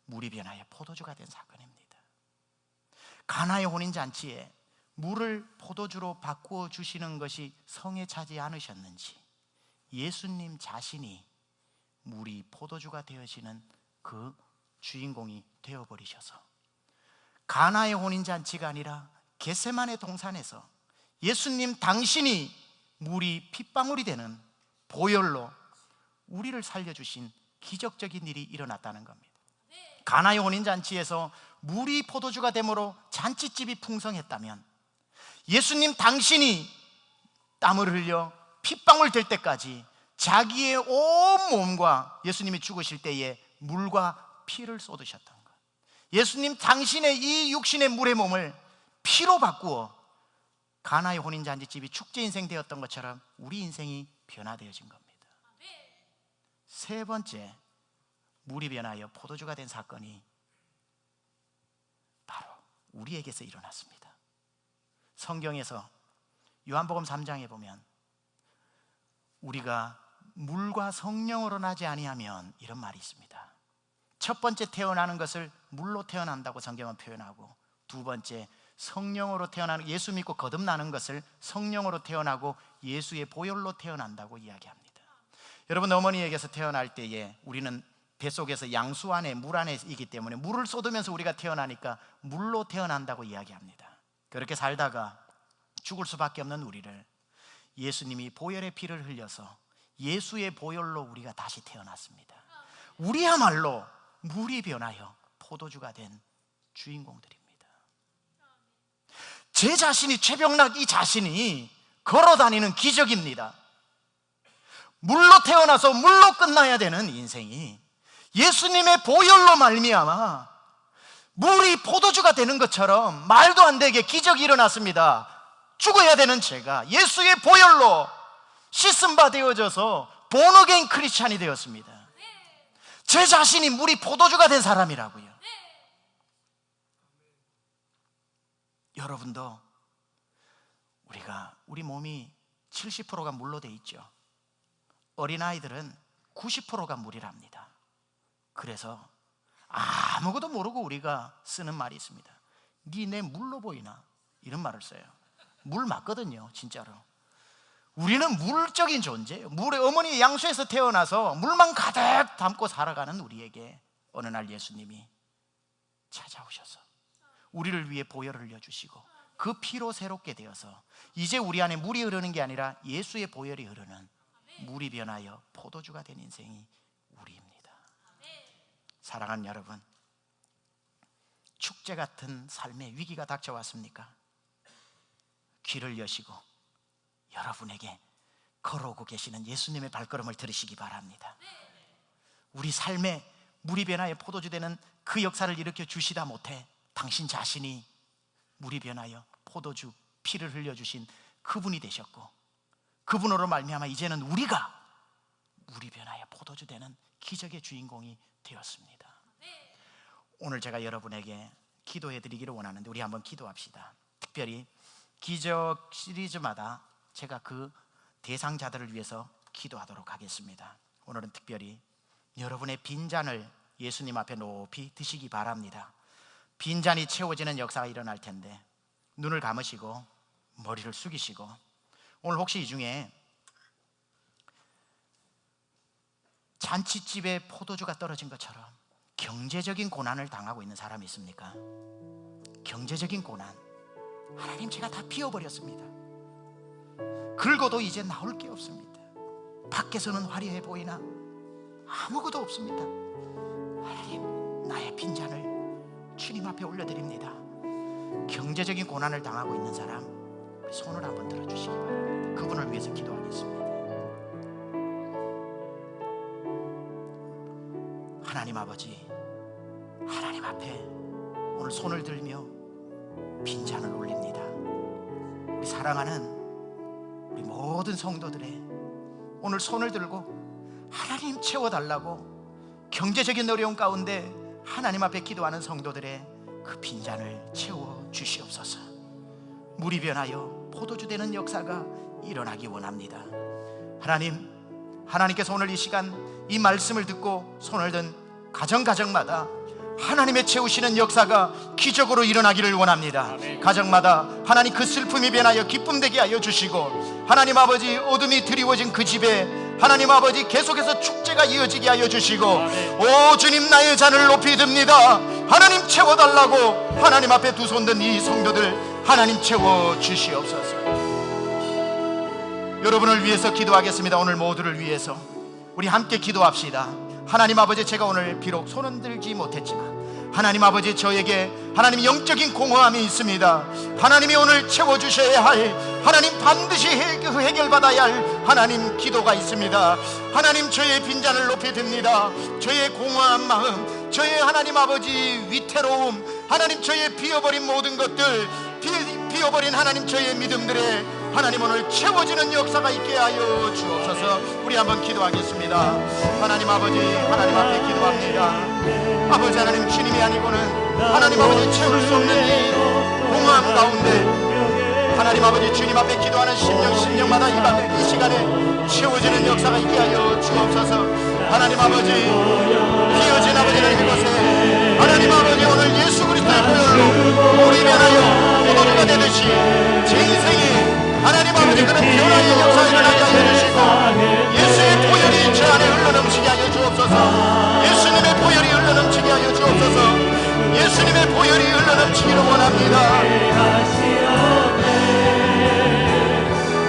물이 변하여 포도주가 된 사건입니다. 가나의 혼인잔치에 물을 포도주로 바꾸어 주시는 것이 성에 차지 않으셨는지 예수님 자신이 물이 포도주가 되어지는 그 주인공이 되어버리셔서 가나의 혼인잔치가 아니라 겟세마네 동산에서 예수님 당신이 물이 핏방울이 되는 보혈로 우리를 살려주신 기적적인 일이 일어났다는 겁니다. 가나의 혼인잔치에서 물이 포도주가 됨으로 잔치집이 풍성했다면 예수님 당신이 땀을 흘려 핏방울 될 때까지 자기의 온 몸과 예수님이 죽으실 때에 물과 피를 쏟으셨던 것, 예수님 당신의 이 육신의 물의 몸을 피로 바꾸어 가나의 혼인잔치집이 축제 인생 되었던 것처럼 우리 인생이 변화되어진 겁니다. 세 번째 물이 변하여 포도주가 된 사건이 바로 우리에게서 일어났습니다. 성경에서 요한복음 3장에 보면 우리가 물과 성령으로 나지 아니하면 이런 말이 있습니다. 첫 번째 태어나는 것을 물로 태어난다고 성경은 표현하고, 두 번째 성령으로 태어나는, 예수 믿고 거듭나는 것을 성령으로 태어나고 예수의 보혈로 태어난다고 이야기합니다. 여러분, 어머니에게서 태어날 때에 우리는 뱃속에서 양수 안에 물 안에 있기 때문에 물을 쏟으면서 우리가 태어나니까 물로 태어난다고 이야기합니다. 그렇게 살다가 죽을 수밖에 없는 우리를 예수님이 보혈의 피를 흘려서 예수의 보혈로 우리가 다시 태어났습니다. 우리야말로 물이 변하여 포도주가 된 주인공들입니다. 제 자신이, 최병락 이 자신이 걸어다니는 기적입니다. 물로 태어나서 물로 끝나야 되는 인생이 예수님의 보혈로 말미암아 물이 포도주가 되는 것처럼 말도 안 되게 기적이 일어났습니다. 죽어야 되는 제가 예수의 보혈로 씻음 바 되어져서 본어게인 크리스찬이 되었습니다. 제 자신이 물이 포도주가 된 사람이라고요. 여러분도 우리 몸이 70%가 물로 돼 있죠. 어린아이들은 90%가 물이랍니다. 그래서 아무것도 모르고 우리가 쓰는 말이 있습니다. 니 내 물로 보이나? 이런 말을 써요. 물 맞거든요, 진짜로. 우리는 물적인 존재예요. 물의 어머니 양수에서 태어나서 물만 가득 담고 살아가는 우리에게 어느 날 예수님이 찾아오셔서 우리를 위해 보혈을 흘려주시고 그 피로 새롭게 되어서 이제 우리 안에 물이 흐르는 게 아니라 예수의 보혈이 흐르는, 물이 변하여 포도주가 된 인생이 우리입니다. 사랑하는 여러분, 축제 같은 삶의 위기가 닥쳐왔습니까? 귀를 여시고 여러분에게 걸어오고 계시는 예수님의 발걸음을 들으시기 바랍니다. 우리 삶에 물이 변하여 포도주 되는 그 역사를 일으켜 주시다 못해 당신 자신이 물이 변하여 포도주 피를 흘려주신 그분이 되셨고, 그분으로 말미암아 이제는 우리가 물이 변하여 포도주 되는 기적의 주인공이 되었습니다. 오늘 제가 여러분에게 기도해 드리기를 원하는데 우리 한번 기도합시다. 특별히 기적 시리즈마다 제가 그 대상자들을 위해서 기도하도록 하겠습니다. 오늘은 특별히 여러분의 빈잔을 예수님 앞에 높이 드시기 바랍니다. 빈잔이 채워지는 역사가 일어날 텐데 눈을 감으시고 머리를 숙이시고, 오늘 혹시 이 중에 잔치집에 포도주가 떨어진 것처럼 경제적인 고난을 당하고 있는 사람이 있습니까? 경제적인 고난. 하나님, 제가 다 비워버렸습니다. 긁어도 이제 나올 게 없습니다. 밖에서는 화려해 보이나 아무것도 없습니다. 하나님, 나의 빈잔을 주님 앞에 올려드립니다. 경제적인 고난을 당하고 있는 사람 손을 한번 들어주시기 바랍니다. 그분을 위해서 기도하겠습니다. 하나님 아버지, 하나님 앞에 오늘 손을 들며 빈잔을 올립니다. 우리 사랑하는 우리 모든 성도들의 오늘 손을 들고 하나님 채워달라고 경제적인 어려움 가운데 하나님 앞에 기도하는 성도들의 그 빈잔을 채워 주시옵소서. 물이 변하여 포도주 되는 역사가 일어나기 원합니다. 하나님, 하나님께서 오늘 이 시간 이 말씀을 듣고 손을 든 가정마다 하나님의 채우시는 역사가 기적으로 일어나기를 원합니다. 가정마다 하나님 그 슬픔이 변하여 기쁨 되게 하여 주시고, 하나님 아버지 어둠이 드리워진 그 집에 하나님 아버지 계속해서 축제가 이어지게 하여 주시고, 오 주님, 나의 잔을 높이 듭니다. 하나님 채워달라고 하나님 앞에 두 손 든 이 성도들 하나님 채워 주시옵소서. 여러분을 위해서 기도하겠습니다. 오늘 모두를 위해서 우리 함께 기도합시다. 하나님 아버지, 제가 오늘 비록 손은 들지 못했지만 하나님 아버지, 저에게 하나님 영적인 공허함이 있습니다. 하나님이 오늘 채워주셔야 할, 하나님 반드시 해결받아야 할 하나님 기도가 있습니다. 하나님, 저의 빈잔을 높이 듭니다. 저의 공허한 마음, 저의 하나님 아버지 위태로움, 하나님 저의 비어버린 모든 것들, 비어버린 하나님 저의 믿음들에 하나님 오늘 채워지는 역사가 있게 하여 주옵소서. 우리 한번 기도하겠습니다. 하나님 아버지, 하나님 앞에 기도합니다. 아버지 하나님, 주님이 아니고는 하나님 아버지 채울 수 없는 이 공허함 가운데 하나님 아버지 주님 앞에 기도하는 심령마다 이 시간에 채워지는 역사가 있게 하여 주옵소서. 하나님 아버지, 비어진 아버지를 이곳에 하나님 아버지 오늘 예수 그리스도의 보혈로 우리 변하여 포도주가 되듯이 제 인생이 하나님 아버지 그런 변화의 역사가 일어나게 하여 주시고, 예수의 보혈이 제 안에 흘러넘치게 하여 주옵소서. 예수님의 보혈이 흘러넘치게 하여 주옵소서. 예수님의 보혈이 흘러넘치기를 원합니다.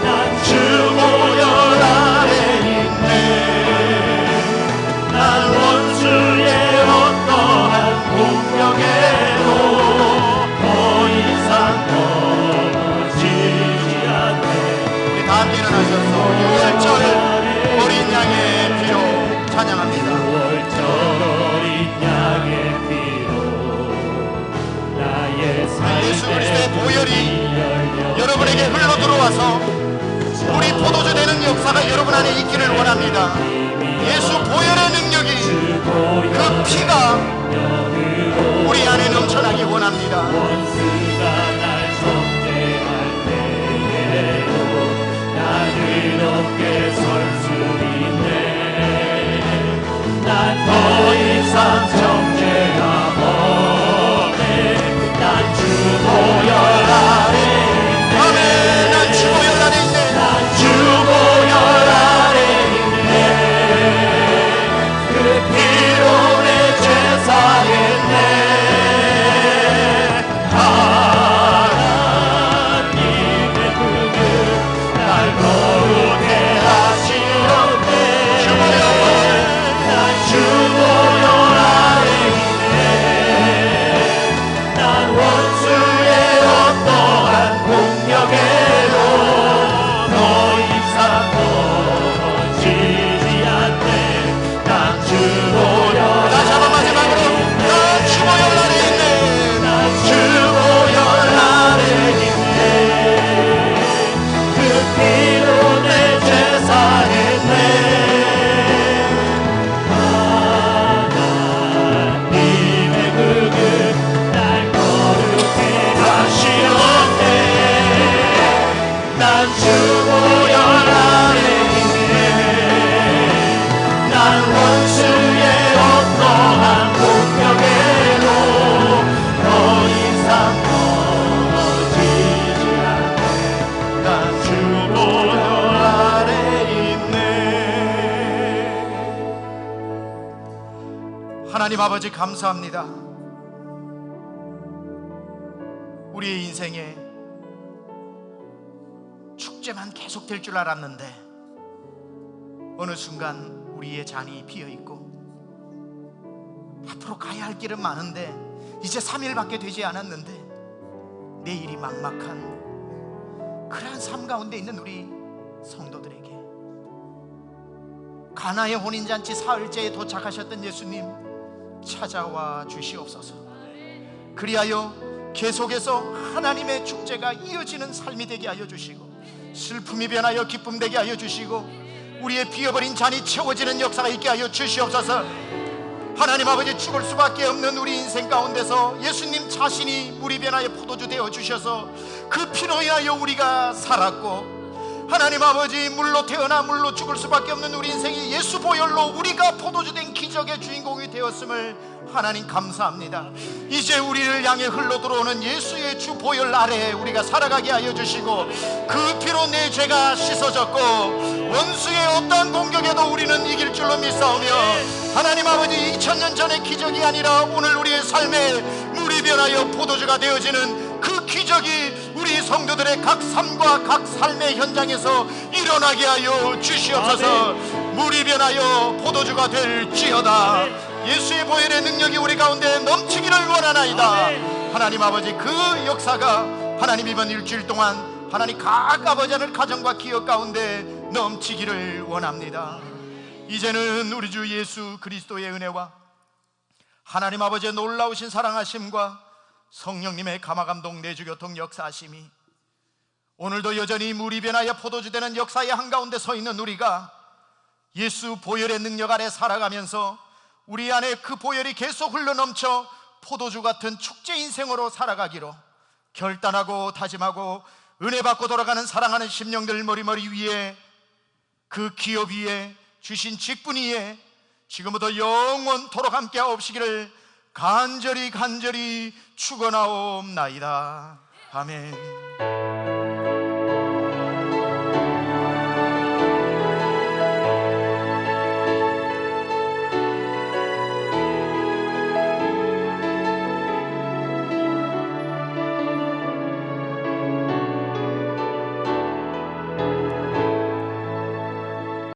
난 주 보혈 안에 있네. 난 원수의 어떠한 공격에도 더 이상 넘어지지 않네. 우리 다 함께 일어나셔서 유월절 어린 양의 피로 찬양합니다. 유월절 어린 양의 피로 나의 예수 그리스도의 보혈이 여러분에게 흘러 들어와서 우리 포도주 되는 역사가 여러분 안에 있기를 원합니다. 예수 보혈의 능력이, 그 피가 우리 안에 넘쳐나기 원합니다. 원수가 날 정죄할 때에도 나를 높게 설 수 있네. 난 더 이상 정죄함 없네. 난 주 보혈 아래 있네. 아멘. 난 주 보혈 아래 있네. 난 주 보혈 아래 있네. 그 피로 내 죄 사했네. 하나님의 그늘 날 거룩해 하시옵네. 난 주 보혈 아래 하나님 아버지 감사합니다. 우리의 인생에 축제만 계속될 줄 알았는데 어느 순간 우리의 잔이 비어있고 앞으로 가야 할 길은 많은데 이제 3일밖에 되지 않았는데 내일이 막막한 그러한 삶 가운데 있는 우리 성도들에게 가나의 혼인잔치 사흘째에 도착하셨던 예수님 찾아와 주시옵소서. 그리하여 계속해서 하나님의 축제가 이어지는 삶이 되게 하여 주시고 슬픔이 변하여 기쁨 되게 하여 주시고 우리의 비어버린 잔이 채워지는 역사가 있게 하여 주시옵소서. 하나님 아버지, 죽을 수밖에 없는 우리 인생 가운데서 예수님 자신이 물이 변하여 포도주 되어 주셔서 그 피로 인하여 우리가 살았고, 하나님 아버지, 물로 태어나 물로 죽을 수밖에 없는 우리 인생이 예수 보혈로 우리가 포도주 된 기적의 주인공이 되었음을 하나님 감사합니다. 이제 우리를 향해 흘러 들어오는 예수의 주 보혈 아래에 우리가 살아가게 하여 주시고 그 피로 내 죄가 씻어졌고 원수의 어떠한 공격에도 우리는 이길 줄로 믿사오며, 하나님 아버지, 2000년 전의 기적이 아니라 오늘 우리의 삶에 물이 변하여 포도주가 되어지는 그 기적이 우리 성도들의 각 삶과 각 삶의 현장에서 일어나게 하여 주시옵소서. 물이 변하여 포도주가 될지어다. 예수의 보혈의 능력이 우리 가운데 넘치기를 원하나이다. 하나님 아버지, 그 역사가 하나님 이번 일주일 동안 하나님 각 아버지 하늘 가정과 기업 가운데 넘치기를 원합니다. 이제는 우리 주 예수 그리스도의 은혜와 하나님 아버지의 놀라우신 사랑하심과 성령님의 감화감동 내주교통 역사하심이 오늘도 여전히 물이 변하여 포도주 되는 역사의 한가운데 서 있는 우리가 예수 보혈의 능력 아래 살아가면서 우리 안에 그 보혈이 계속 흘러넘쳐 포도주 같은 축제 인생으로 살아가기로 결단하고 다짐하고 은혜 받고 돌아가는 사랑하는 심령들 머리머리 위에, 그 기업 위에, 주신 직분 위에 지금부터 영원토록 함께 하옵시기를 간절히 축원하옵나이다. 아멘.